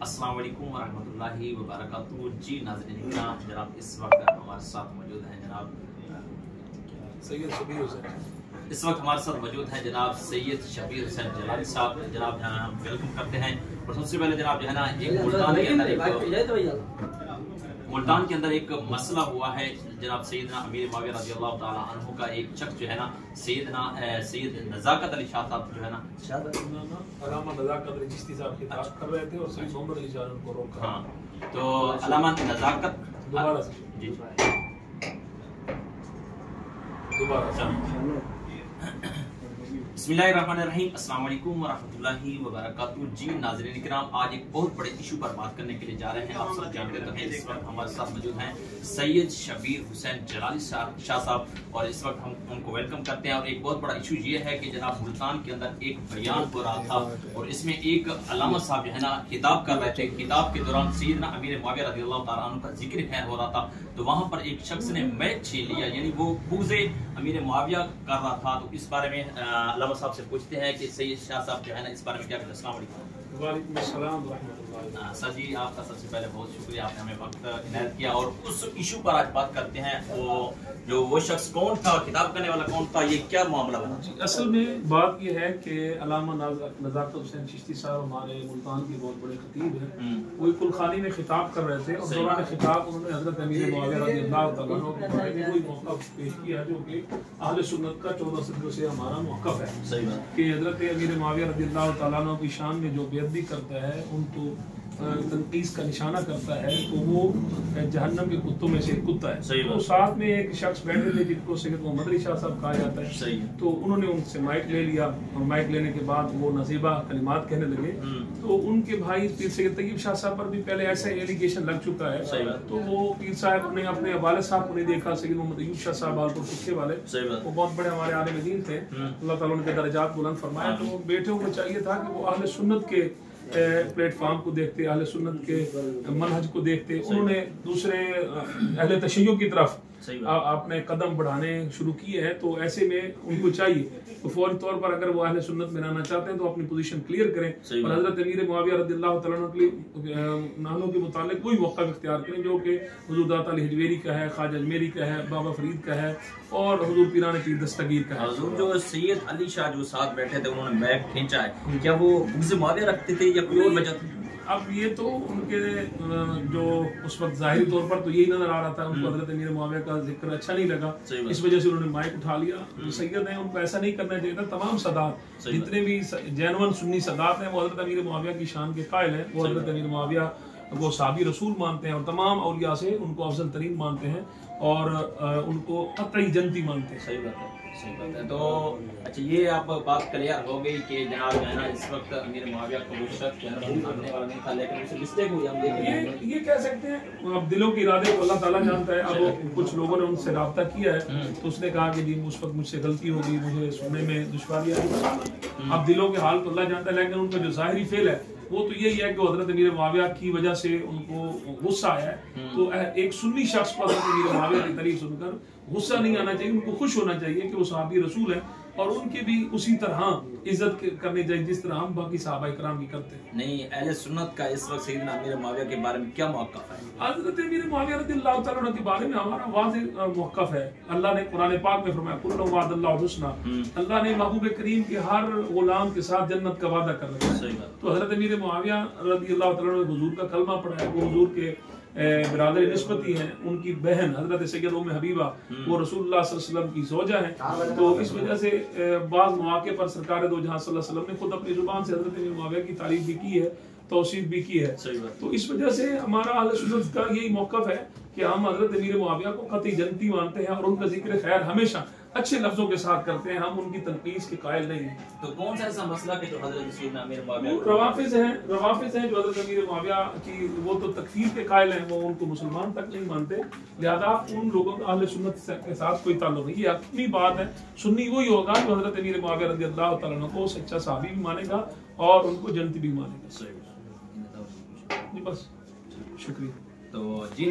अस्सलाम वालेकुम वरहमतुल्लाहि वबरकातुहू। जी नाज़रीन किराम, जनाब इस वक्त हमारे साथ मौजूद हैं जनाब सैयद शबीर हुसैन। इस वक्त हमारे साथ मौजूद हैं जनाब सैयद शबीर हुसैन जलाली साहब। जनाब जो है ना हम वेलकम करते हैं। और सबसे पहले जनाब जो है ना एक मुल्तान के अंदर एक मसला हुआ है। जनाब सैयदना अमीर मुआविया रज़ियल्लाहु ताला अन्हु का एक शख्स जो है ना सैयद नज़ाकत अली शाह साहब जो है ना अलामा नज़ाकत अली चिश्ती साहब खिताब कर रहे थे और सैयद मोहम्मद अली शाह उनको रोका। हाँ, तो अलामा नज़ाकत दोबारा से जी दोबारा बिस्मिल्लाहिर्रहमानिर्रहीम। अस्सलाम वालेकुम वरहमतुल्लाहि वबरकातुहू। जी नाज़रीन किराम, आज एक बहुत बड़े इशू पर बात करने के लिए जा रहे हैं। आप सब जानते तो हैं इस वक्त हमारे साथ मौजूद हैं सैयद शबीर हुसैन जलाली शाह साहब, और इस वक्त हम उनको वेलकम करते हैं। और एक बहुत बड़ा इशू ये है कि जनाब मुल्तान के अंदर एक बयान हो रहा था और इसमें एक अलामा साहब जो है ना खिताब कर रहे थे। खिताब के दौरान सैयदना अमीर मुआविया रज़ियल्लाहु ताला अन्हु का जिक्र खैर हो रहा था, तो वहाँ पर एक शख्स ने मैच छीन लिया, यानी वो बुग़्ज़े अमीर मुआविया कर रहा था। तो इस बारे में अलामा साहब से पूछते हैं कि सैयद शाह साहब जो है ना इस बारे में क्या कहते हैं। अस्सलाम वालेकुम। वालेकुम अस्सलाम रहमतुल्लाह। सर जी, आपका सबसे पहले बहुत शुक्रिया, आपने हमें वक्त इनायत किया। और उस इशू पर आज बात करते हैं, वो शख्स कौन था, खिताब करने वाला कौन था, ये क्या मामला बना? असल में बात यह है कि अलामा नज़ाकत हुसैन चिश्ती साहब हमारे मुल्तान के बहुत बड़े खतीब हैं। वो कुलखानी में खिताब कर रहे थे और दौरान खिताब उन्होंने हज़रत अमीर मुआविया रज़ियल्लाहु ताला अन्हु के बारे में कोई मौक़िफ़ पेश किया जो कि अहले सुन्नत का 14 सदियों से हमारा मौक़िफ़ है। सही बात कि हज़रत अमीर मुआविया रज़ियल्लाहु ताला अन्हु की शान में जो बेअदबी करता है, उनको तनकीस का निशाना करता है, तो वो जहन्नम के कुत्तों में से एक कुत्ता है। तो साथ में एक शख्स बैठे थे जिनको सैयद मोहम्मद अली शाह साहब कहा जाता है। सही है। तो उन्होंने उनसे माइक ले लिया और माइक लेने के बाद वो नजीबा कलिमात कहने लगे। तो उनके भाई पीर सैयद तैयब शाह साहब पर भी पहले ऐसा एलिगेशन लग चुका है। तो वो पीर साहब ने अपने वाले साहब को नहीं देखा, सैयद मोहम्मद अयूब शाह साहब आलपुर कुत्ते वाले, वो बहुत बड़े हमारे आलिम दीन थे, अल्लाह ताला उनके दर्जात बुलंद फरमाए। तो बेटों को चाहिए था कि वो अहले सुन्नत के प्लेटफॉर्म को देखते, अहले सुन्नत के मनहज को देखते। उन्होंने दूसरे अहले तशय्युअ की तरफ अपने कदम बढ़ाने शुरू किए हैं। तो ऐसे में उनको चाहिए तो फौरी तौर पर अगर वो अहले सुन्नत में रहना चाहते हैं तो अपनी पोजीशन क्लियर करें और हज़रत अमीर मुआविया रज़ियल्लाहु ताला अन्हु के मुतालिक कोई मौक़िफ़ इख्तियार करें जो कि हुज़ूर दाता अली हिजवेरी का है, ख्वाजा अजमेरी का है, बाबा फरीद का है और हुज़ूर पीराने पीर दस्तगीर का है। हुज़ूर जो सैयद अली शाह जो साथ बैठे थे उन्होंने बैग खींचा है, क्या वो बुग़्ज़े मुआविया रखते थे या कोई और वजह थी? अब ये तो उनके जो उस वक्त जाहिरी तौर पर तो यही नजर आ रहा था, उनको हज़रत अमीर मुआविया का जिक्र अच्छा नहीं लगा, इस वजह से उन्होंने माइक उठा लिया। जो सैयद हैं उनको ऐसा नहीं करना चाहिए था। तमाम सदात जितने भी जेनुइन सुन्नी सदात हैं वो हज़रत अमीर मुआविया की शान के कायल हैं। वो हज़रत अमीर मुआविया वो साहबी रसूल मानते हैं और तमाम औलिया से उनको अफजल तरीन मानते हैं और उनको कतई जनती मानते हैं। सही बात है, सही बात है। तो अच्छा, ये आप बात क्लियर हो गई कि जनाब जो है ना इस वक्त अमीर मुआविया को वो शख्स जो है ना मानने वाला नहीं था, लेकिन उसे मिस्टेक हुई, हम देख ये कह सकते हैं। अब दिलों के इरादे को अल्लाह ताला जानता है। अब कुछ लोगों ने उनसे राब्ता किया है तो उसने कहा कि जी उस वक्त मुझसे गलती हो गई, मुझे सुनने में दुश्वारी आई। अब दिलों के हाल तो अल्लाह जानता है, लेकिन उनका जो ज़ाहिरी फेल है वो तो यही है कि हज़रत अमीर मुआविया की वजह से उनको गुस्सा आया है। तो एक सुन्नी शख्स को हज़रत अमीर मुआविया की तारीफ सुनकर गुस्सा नहीं आना चाहिए, उनको खुश होना चाहिए कि वो सहाबी रसूल है और उनकी भी उसी तरह इज्जत करनी चाहिए जिस तरह हम बाकी सहाबा इकराम की करते हैं। नहीं, अहले सुन्नत का इस वक्त सैयदना अमीर मुआविया के बारे में क्या मौक़िफ़ है? हज़रत अमीर मुआविया रज़ियल्लाहु ताला अन्हु के बारे में हमारा वाज़ेह मौक़िफ़ है। अल्लाह ने कुरान पाक में फरमाया कुल्लु वअदल्लाहु हुस्ना, अल्लाह ने महबूब करीम के हर गुलाम के साथ जन्नत का वादा कर रखा है। तो हज़रत अमीर मुआविया रज़ियल्लाहु ताला अन्हु ने हुज़ूर का कलमा पढ़ा है, वो हुज़ूर के बिरादर निस्बती हैं। उनकी बहन हज़रत सैयद उम्मे हबीबा वो रसूलुल्लाह सल्लल्लाहु अलैहि वसल्लम की ज़ौजा है। तो इस वजह से बाज़ मौक़े पर सरकार दो जहां सल्लल्लाहु अलैहि वसल्लम ने खुद अपनी ज़ुबान से हज़रत अमीर मुआविया की तारीफ भी की है, तौसीफ भी की है। तो इस वजह से हमारा अहले सुन्नत का यही मौक़िफ़ है कि हम हज़रत अमीर मुआविया को कतई जनती मानते हैं और उनका जिक्र खैर हमेशा अच्छे लफ्जों के साथ करते हैं, हम उनकी तनकीस के कायल नहीं हैं। तो कौन सा ऐसा मसला कि जो हज़रत सैयदना अमीर मुआविया रवाफिज़ हैं जो हज़रत अमीर मुआविया की वो तो तकफीर के कायल हैं, वो उनको मुसलमान तक नहीं मानते, लिहाजा उन लोगों का अहले सुन्नत के साथ कोई ताल्लुक नहीं। ये अपनी बात है। सुन्नी वही होगा जो हज़रत अमीर मुआविया रज़ियल्लाहु ताला अन्हु को सच्चा सहाबी भी मानेगा और उनको जनती भी मानेगा। जी बस, शुक्रिया। तो जी